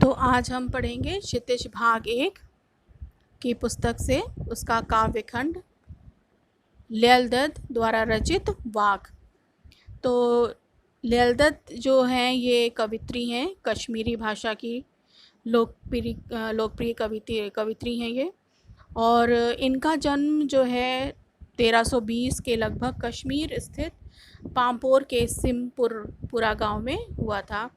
तो आज हम पढ़ेंगे क्षितिज भाग 1 की पुस्तक से उसका काव्य खंड लीलदत्त द्वारा रचित वाक। तो लीलदत्त जो हैं ये कवित्री हैं, कश्मीरी भाषा की लोकप्रिय कवित्री हैं ये। और इनका जन्म जो है 1320 के लगभग कश्मीर स्थित पामपोर के सिमपुरा गांव में हुआ था।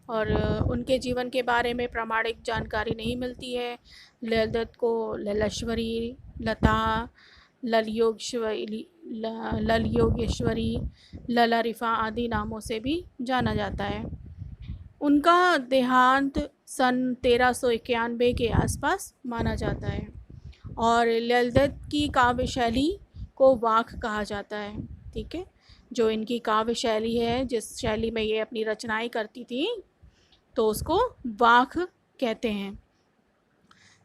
और उनके जीवन के बारे में प्रामाणिक जानकारी नहीं मिलती है। लीलदत्त को ललेश्वरी, लता, ललयोगेश्वरी, ललारिफा आदि नामों से भी जाना जाता है। उनका देहांत सन 1391 के आसपास माना जाता है। और लीलदत्त की काव्य शैली को वाक कहा जाता है। ठीक है, जो इनकी काव्य शैली है, जिस शैली में ये अपनी रचनाएं करती थी, तो उसको वाक कहते हैं।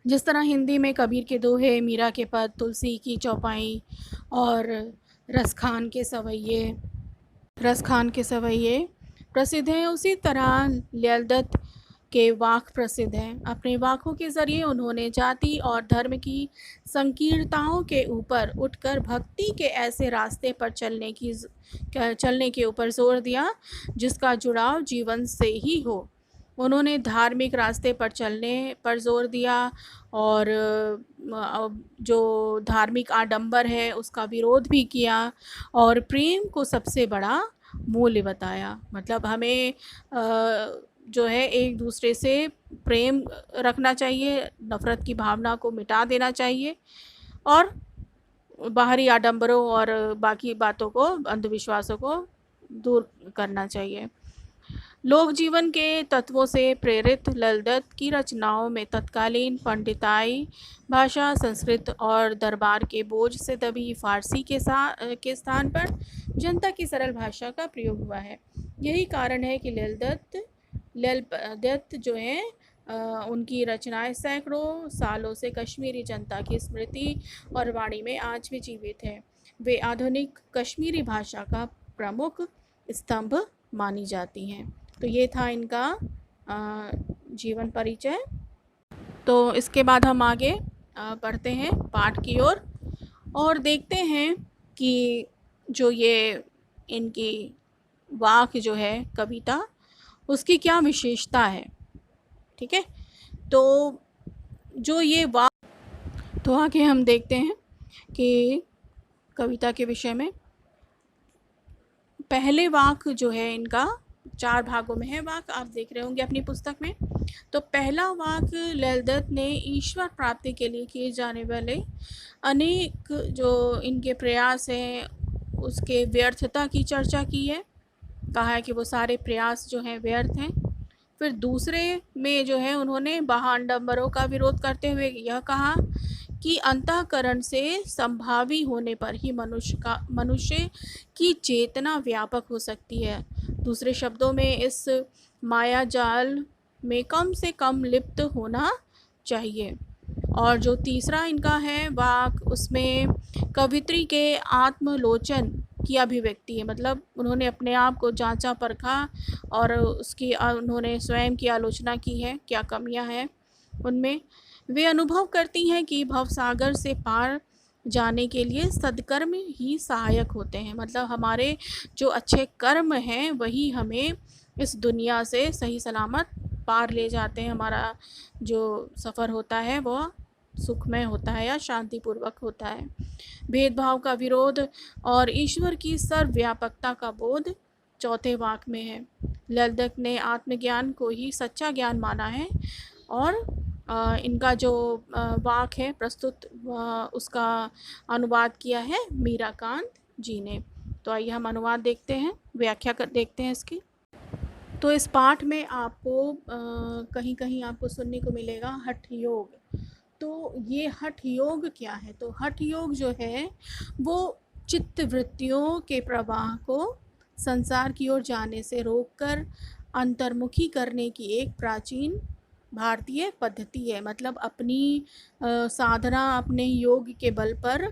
जिस तरह हिंदी में कबीर के दोहे, मीरा के पद, तुलसी की चौपाई और रसखान के सवैये प्रसिद्ध हैं, उसी तरह लीलदत्त के वाक प्रसिद्ध हैं। अपने वाकों के ज़रिए उन्होंने जाति और धर्म की संकीर्णताओं के ऊपर उठकर भक्ति के ऐसे रास्ते पर चलने के ऊपर जोर दिया जिसका जुड़ाव जीवन से ही हो। उन्होंने धार्मिक रास्ते पर चलने पर जोर दिया और जो धार्मिक आडंबर है उसका विरोध भी किया और प्रेम को सबसे बड़ा मूल्य बताया। मतलब हमें जो है एक दूसरे से प्रेम रखना चाहिए, नफ़रत की भावना को मिटा देना चाहिए और बाहरी आडंबरों और बाकी बातों को, अंधविश्वासों को दूर करना चाहिए। लोक जीवन के तत्वों से प्रेरित लीलदत्त की रचनाओं में तत्कालीन पंडिताई भाषा, संस्कृत और दरबार के बोझ से दबी फारसी के स्थान पर जनता की सरल भाषा का प्रयोग हुआ है। यही कारण है कि लीलदत्त जो हैं उनकी रचनाएं सैकड़ों सालों से कश्मीरी जनता की स्मृति और वाणी में आज भी जीवित है। वे आधुनिक कश्मीरी भाषा का प्रमुख स्तंभ मानी जाती हैं। तो ये था इनका जीवन परिचय। तो इसके बाद हम आगे बढ़ते हैं पाठ की ओर और देखते हैं कि जो ये इनकी वाक जो है कविता, उसकी क्या विशेषता है। ठीक है, तो जो ये वाक, तो आगे हम देखते हैं कि कविता के विषय में पहले वाक जो है इनका 4 भागों में है। वाक आप देख रहे होंगे अपनी पुस्तक में। तो पहला वाक लीलदत्त ने ईश्वर प्राप्ति के लिए किए जाने वाले अनेक जो इनके प्रयास हैं उसके व्यर्थता की चर्चा की है। कहा है कि वो सारे प्रयास जो हैं व्यर्थ हैं। फिर दूसरे में जो है उन्होंने बाह्यांडंबरों का विरोध करते हुए यह कहा कि अंतःकरण से संभावी होने पर ही मनुष्य की चेतना व्यापक हो सकती है। दूसरे शब्दों में इस माया जाल में कम से कम लिप्त होना चाहिए। और जो तीसरा इनका है वाक, उसमें कवित्री के आत्मलोचन की अभिव्यक्ति है। मतलब उन्होंने अपने आप को जांचा परखा और उसकी उन्होंने स्वयं की आलोचना की है, क्या कमियां हैं उनमें। वे अनुभव करती हैं कि भवसागर से पार जाने के लिए सद्कर्म ही सहायक होते हैं। मतलब हमारे जो अच्छे कर्म हैं वही हमें इस दुनिया से सही सलामत पार ले जाते हैं। हमारा जो सफ़र होता है वह सुखमय होता है या शांतिपूर्वक होता है। भेदभाव का विरोध और ईश्वर की सर्वव्यापकता का बोध चौथे वाक में है। लीलदत्त ने आत्मज्ञान को ही सच्चा ज्ञान माना है और इनका जो वाक है प्रस्तुत उसका अनुवाद किया है मीराकांत जी ने। तो आइए हम अनुवाद देखते हैं, व्याख्या देखते हैं इसकी। तो इस पाठ में आपको कहीं कहीं आपको सुनने को मिलेगा हठ योग। तो ये हठ योग क्या है? तो हठ योग जो है वो चित्त वृत्तियों के प्रवाह को संसार की ओर जाने से रोककर अंतर्मुखी करने की एक प्राचीन भारतीय पद्धति है। मतलब अपनी साधना, अपने योग के बल पर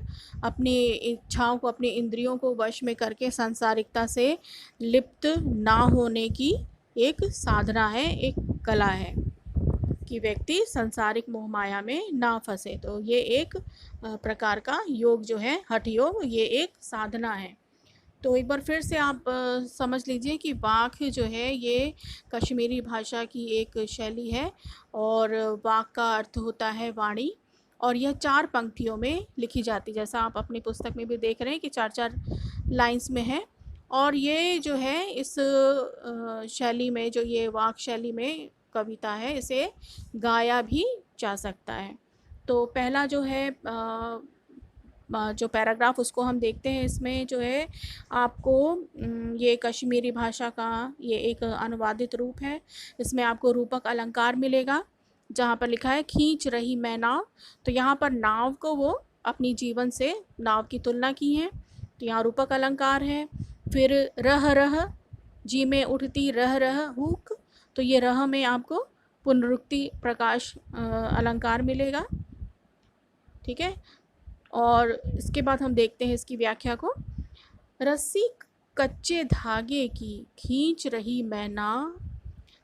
अपनी इच्छाओं को, अपनी इंद्रियों को वश में करके सांसारिकता से लिप्त ना होने की एक साधना है, एक कला है। कि व्यक्ति संसारिक मोह माया में ना फंसे। तो ये एक प्रकार का योग जो है, हठ योग, ये एक साधना है। तो एक बार फिर से आप समझ लीजिए कि वाक जो है ये कश्मीरी भाषा की एक शैली है, और वाक का अर्थ होता है वाणी, और यह 4 पंक्तियों में लिखी जाती है, जैसा आप अपनी पुस्तक में भी देख रहे हैं कि 4-4 लाइन्स में है। और ये जो है इस शैली में, जो ये वाक शैली में कविता है, इसे गाया भी जा सकता है। तो पहला जो है जो पैराग्राफ, उसको हम देखते हैं। इसमें जो है आपको ये कश्मीरी भाषा का ये एक अनुवादित रूप है। इसमें आपको रूपक अलंकार मिलेगा, जहाँ पर लिखा है खींच रही मैं नाव। तो यहाँ पर नाव को वो अपनी जीवन से नाव की तुलना की है, तो यहाँ रूपक अलंकार है। फिर रह रह, जी में उठती रह रह हुक, तो ये रह में आपको पुनरुक्ति प्रकाश अलंकार मिलेगा। ठीक है, और इसके बाद हम देखते हैं इसकी व्याख्या को। रस्सी कच्चे धागे की खींच रही मैं नाव,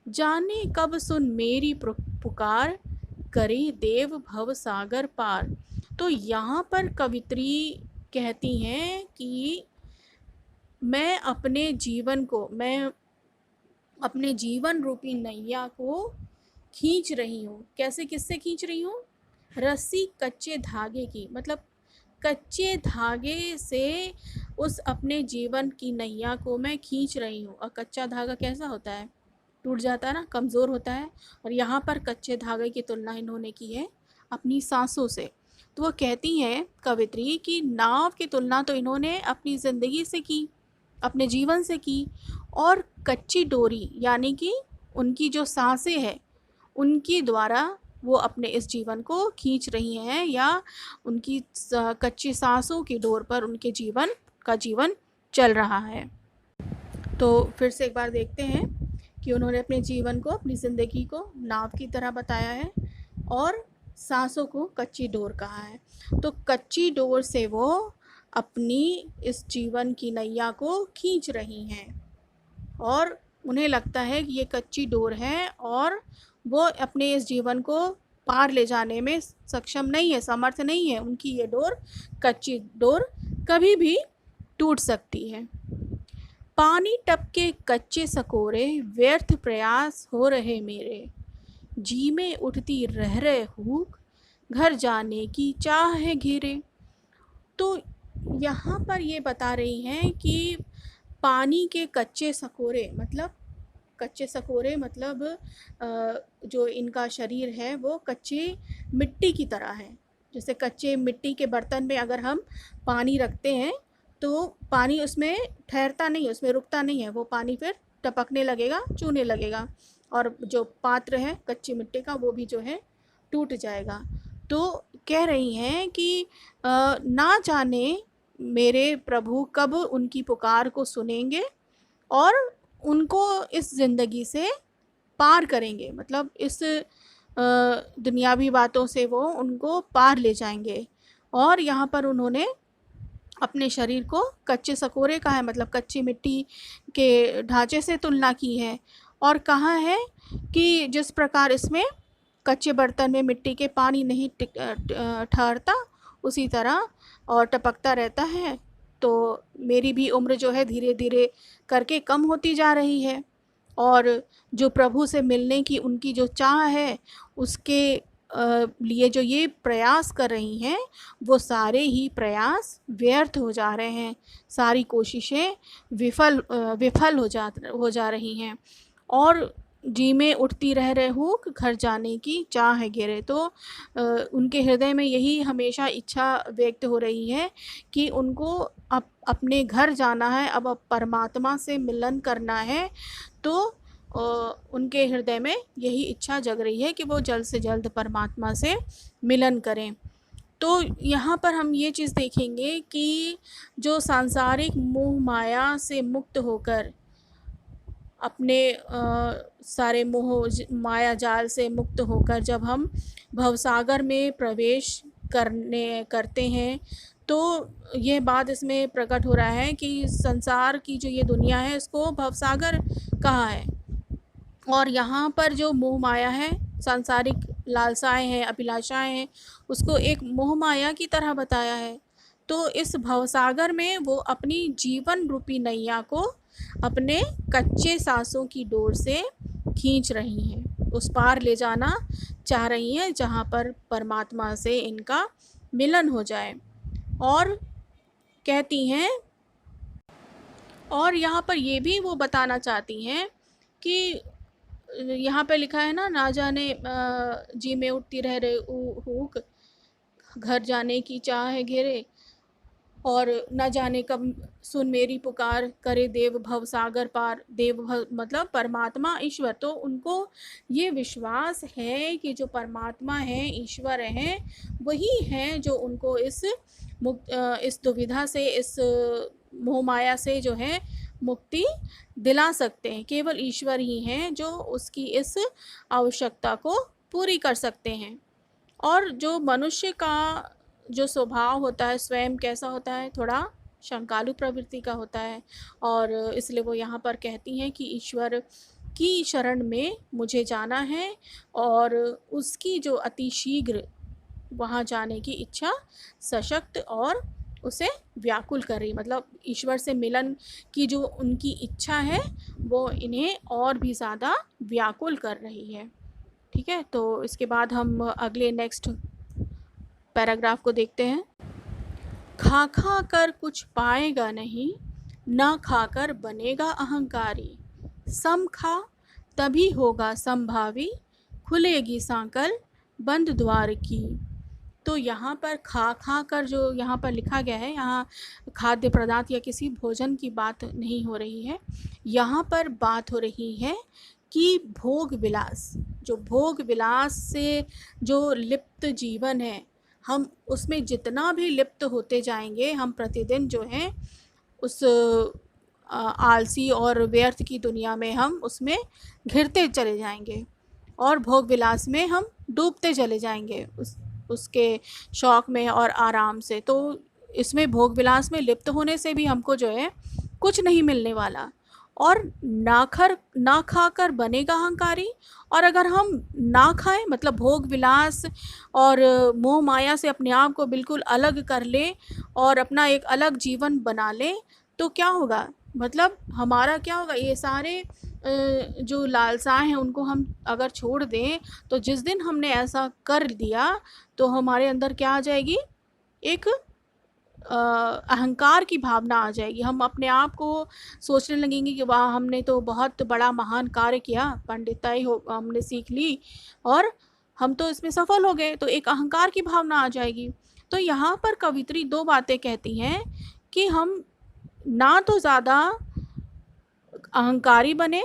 जाने कब सुन मेरी पुकार, करे देव भव सागर पार। तो यहाँ पर कवित्री कहती हैं कि मैं अपने जीवन रूपी नैया को खींच रही हूँ। कैसे, किससे खींच रही हूँ? रस्सी कच्चे धागे की, मतलब कच्चे धागे से उस अपने जीवन की नैया को मैं खींच रही हूँ। और कच्चा धागा कैसा होता है? टूट जाता है ना, कमज़ोर होता है। और यहाँ पर कच्चे धागे की तुलना इन्होंने की है अपनी सांसों से। तो वो कहती हैं कवित्री कि नाव की तुलना तो इन्होंने अपनी ज़िंदगी से की, अपने जीवन से की, और कच्ची डोरी यानी कि उनकी जो सांसें हैं उनकी द्वारा वो अपने इस जीवन को खींच रही हैं, या उनकी कच्ची सांसों की डोर पर उनके जीवन चल रहा है। तो फिर से एक बार देखते हैं कि उन्होंने अपने जीवन को, अपनी ज़िंदगी को नाव की तरह बताया है, और सांसों को कच्ची डोर कहा है। तो कच्ची डोर से वो अपनी इस जीवन की नैया को खींच रही हैं, और उन्हें लगता है कि ये कच्ची डोर है और वो अपने इस जीवन को पार ले जाने में सक्षम नहीं है, समर्थ नहीं है। उनकी ये डोर, कच्ची डोर, कभी भी टूट सकती है। पानी टपके कच्चे सकोरे, व्यर्थ प्रयास हो रहे मेरे, जी में उठती रह रहे हुक, घर जाने की चाह है घेरे। तो यहाँ पर ये बता रही हैं कि पानी के कच्चे सकोरे, मतलब जो इनका शरीर है वो कच्चे मिट्टी की तरह है। जैसे कच्चे मिट्टी के बर्तन में अगर हम पानी रखते हैं तो पानी उसमें ठहरता नहीं है, उसमें रुकता नहीं है, वो पानी फिर टपकने लगेगा, चूने लगेगा, और जो पात्र है कच्ची मिट्टी का वो भी जो है टूट जाएगा। तो कह रही हैं कि ना जाने मेरे प्रभु कब उनकी पुकार को सुनेंगे और उनको इस ज़िंदगी से पार करेंगे, मतलब इस दुनियावी बातों से वो उनको पार ले जाएंगे। और यहाँ पर उन्होंने अपने शरीर को कच्चे सकोरे का है, मतलब कच्ची मिट्टी के ढांचे से तुलना की है, और कहा है कि जिस प्रकार इसमें कच्चे बर्तन में मिट्टी के पानी नहीं ठहरता उसी तरह और टपकता रहता है, तो मेरी भी उम्र जो है धीरे धीरे करके कम होती जा रही है, और जो प्रभु से मिलने की उनकी जो चाह है उसके लिए जो ये प्रयास कर रही हैं वो सारे ही प्रयास व्यर्थ हो जा रहे हैं, सारी कोशिशें विफल हो जा रही हैं, और जी में उठती रह रहे हूँ घर जाने की चाह है घेरे। तो उनके हृदय में यही हमेशा इच्छा व्यक्त हो रही है कि उनको अब अपने घर जाना है, अब परमात्मा से मिलन करना है। तो उनके हृदय में यही इच्छा जग रही है कि वो जल्द से जल्द परमात्मा से मिलन करें। तो यहाँ पर हम ये चीज़ देखेंगे कि जो सांसारिक मोह माया से मुक्त होकर, अपने सारे मोह माया जाल से मुक्त होकर जब हम भवसागर में प्रवेश करते हैं, तो यह बात इसमें प्रकट हो रहा है कि संसार की जो ये दुनिया है इसको भवसागर कहा है, और यहाँ पर जो मोह माया है सांसारिक लालसाएं हैं, अभिलाषाएं हैं, उसको एक मोह माया की तरह बताया है। तो इस भवसागर में वो अपनी जीवन रूपी नैया को अपने कच्चे सांसों की डोर से खींच रही हैं, उस पार ले जाना चाह रही हैं जहाँ पर परमात्मा से इनका मिलन हो जाए। और कहती हैं, और यहाँ पर ये भी वो बताना चाहती हैं कि यहाँ पे लिखा है ना जाने जी में उठती रह रहे हुक, घर जाने की चाह है घेरे, और न जाने कब सुन मेरी पुकार, करे देव भव सागर पार। देव भव मतलब परमात्मा ईश्वर। तो उनको ये विश्वास है कि जो परमात्मा है, ईश्वर हैं, वही हैं जो उनको इस दुविधा से, इस मोह माया से जो है मुक्ति दिला सकते हैं। केवल ईश्वर ही हैं जो उसकी इस आवश्यकता को पूरी कर सकते हैं। और जो मनुष्य का जो स्वभाव होता है स्वयं कैसा होता है, थोड़ा शंकालु प्रवृत्ति का होता है। और इसलिए वो यहाँ पर कहती हैं कि ईश्वर की शरण में मुझे जाना है, और उसकी जो अतिशीघ्र वहाँ जाने की इच्छा सशक्त और उसे व्याकुल कर रही, मतलब ईश्वर से मिलन की जो उनकी इच्छा है वो इन्हें और भी ज़्यादा व्याकुल कर रही है। ठीक है, तो इसके बाद हम अगले नेक्स्ट पैराग्राफ को देखते हैं। खा खा कर कुछ पाएगा नहीं, ना खाकर बनेगा अहंकारी। सम खा तभी होगा संभावी, खुलेगी सांकल बंद द्वार की। तो यहाँ पर खा खा कर जो यहाँ पर लिखा गया है, यहाँ खाद्य पदार्थ या किसी भोजन की बात नहीं हो रही है। यहाँ पर बात हो रही है कि भोग विलास, जो भोग विलास से जो लिप्त जीवन है, हम उसमें जितना भी लिप्त होते जाएंगे, हम प्रतिदिन जो है उस आलसी और व्यर्थ की दुनिया में हम उसमें घिरते चले जाएंगे, और भोग विलास में हम डूबते चले जाएंगे उसके शौक़ में और आराम से। तो इसमें भोग विलास में लिप्त होने से भी हमको जो है कुछ नहीं मिलने वाला, और ना खाकर बनेगा अहंकारी। और अगर हम ना खाएं, मतलब भोग विलास और मोह माया से अपने आप को बिल्कुल अलग कर लें और अपना एक अलग जीवन बना लें, तो क्या होगा, मतलब हमारा क्या होगा, ये सारे जो लालसाएं हैं उनको हम अगर छोड़ दें, तो जिस दिन हमने ऐसा कर दिया तो हमारे अंदर क्या आ जाएगी, एक अहंकार की भावना आ जाएगी। हम अपने आप को सोचने लगेंगे कि वाह, हमने तो बहुत बड़ा महान कार्य किया, पंडिताई हमने सीख ली और हम तो इसमें सफल हो गए, तो एक अहंकार की भावना आ जाएगी। तो यहाँ पर कवित्री दो बातें कहती हैं कि हम ना तो ज़्यादा अहंकारी बने,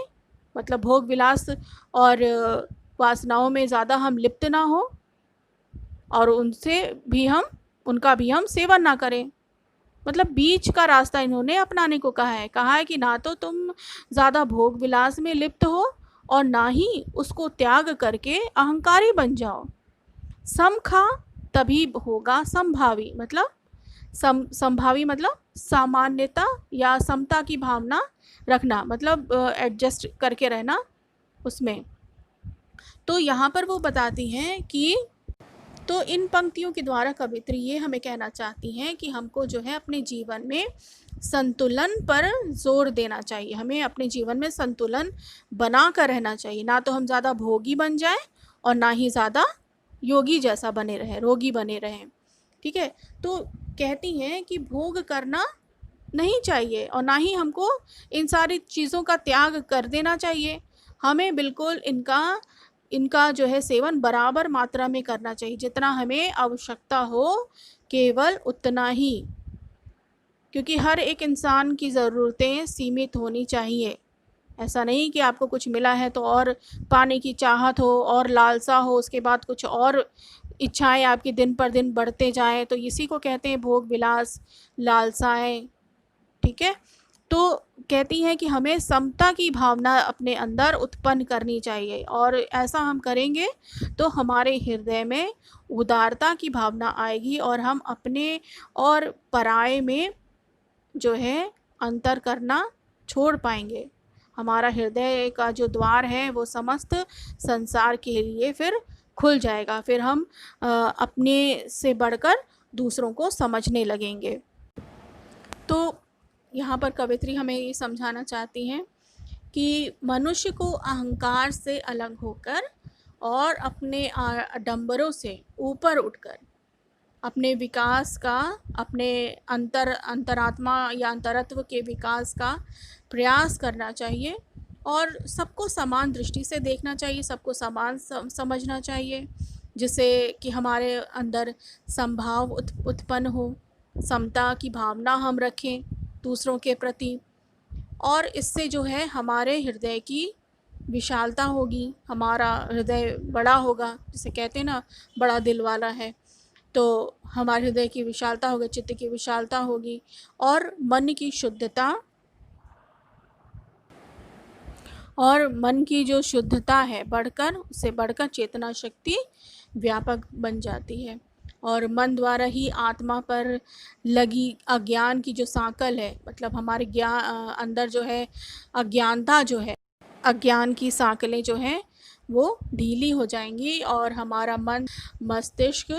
मतलब भोग विलास और वासनाओं में ज़्यादा हम लिप्त ना हो, और उनका भी हम सेवन ना करें। मतलब बीच का रास्ता इन्होंने अपनाने को कहा है कि ना तो तुम ज़्यादा भोग विलास में लिप्त हो और ना ही उसको त्याग करके अहंकारी बन जाओ। सम खा तभी होगा संभावी, मतलब संभावी मतलब सामान्यता या समता की भावना रखना, मतलब एडजस्ट करके रहना उसमें। तो यहाँ पर वो बताती हैं कि, तो इन पंक्तियों के द्वारा कवित्री ये हमें कहना चाहती हैं कि हमको जो है अपने जीवन में संतुलन पर जोर देना चाहिए। हमें अपने जीवन में संतुलन बना कर रहना चाहिए, ना तो हम ज़्यादा भोगी बन जाएं और ना ही ज़्यादा योगी जैसा बने रहें, रोगी बने रहें। ठीक है, तो कहती हैं कि भोग करना नहीं चाहिए और ना ही हमको इन सारी चीज़ों का त्याग कर देना चाहिए। हमें बिल्कुल इनका जो है सेवन बराबर मात्रा में करना चाहिए, जितना हमें आवश्यकता हो केवल उतना ही, क्योंकि हर एक इंसान की ज़रूरतें सीमित होनी चाहिए। ऐसा नहीं कि आपको कुछ मिला है तो और पाने की चाहत हो और लालसा हो, उसके बाद कुछ और इच्छाएं आपकी दिन पर दिन बढ़ते जाएं, तो इसी को कहते हैं भोग विलास, लालसाएं। ठीक है, तो कहती हैं कि हमें समता की भावना अपने अंदर उत्पन्न करनी चाहिए, और ऐसा हम करेंगे तो हमारे हृदय में उदारता की भावना आएगी और हम अपने और पराये में जो है अंतर करना छोड़ पाएंगे। हमारा हृदय का जो द्वार है वो समस्त संसार के लिए फिर खुल जाएगा। फिर हम अपने से बढ़कर दूसरों को समझने लगेंगे। तो यहाँ पर कवित्री हमें ये समझाना चाहती हैं कि मनुष्य को अहंकार से अलग होकर और अपने आडंबरों से ऊपर उठकर अपने विकास का, अपने अंतरात्मा या अंतरत्व के विकास का प्रयास करना चाहिए और सबको समान दृष्टि से देखना चाहिए, सबको समान समझना चाहिए, जिससे कि हमारे अंदर समभाव उत्पन्न हो, समता की भावना हम रखें दूसरों के प्रति, और इससे जो है हमारे हृदय की विशालता होगी, हमारा हृदय बड़ा होगा। जिसे कहते हैं ना, बड़ा दिल वाला है, तो हमारे हृदय की विशालता होगी, चित्त की विशालता होगी और मन की शुद्धता, और मन की जो शुद्धता है बढ़कर, उससे बढ़कर चेतना शक्ति व्यापक बन जाती है। और मन द्वारा ही आत्मा पर लगी अज्ञान की जो सांकल है, मतलब हमारे अंदर जो है अज्ञानता जो है, अज्ञान की सांकलें जो हैं वो ढीली हो जाएंगी और हमारा मन मस्तिष्क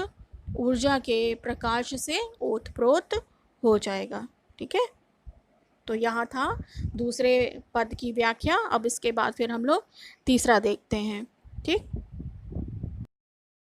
ऊर्जा के प्रकाश से ओतप्रोत हो जाएगा। ठीक है, तो यहाँ था दूसरे पद की व्याख्या। अब इसके बाद फिर हम लोग तीसरा देखते हैं। ठीक।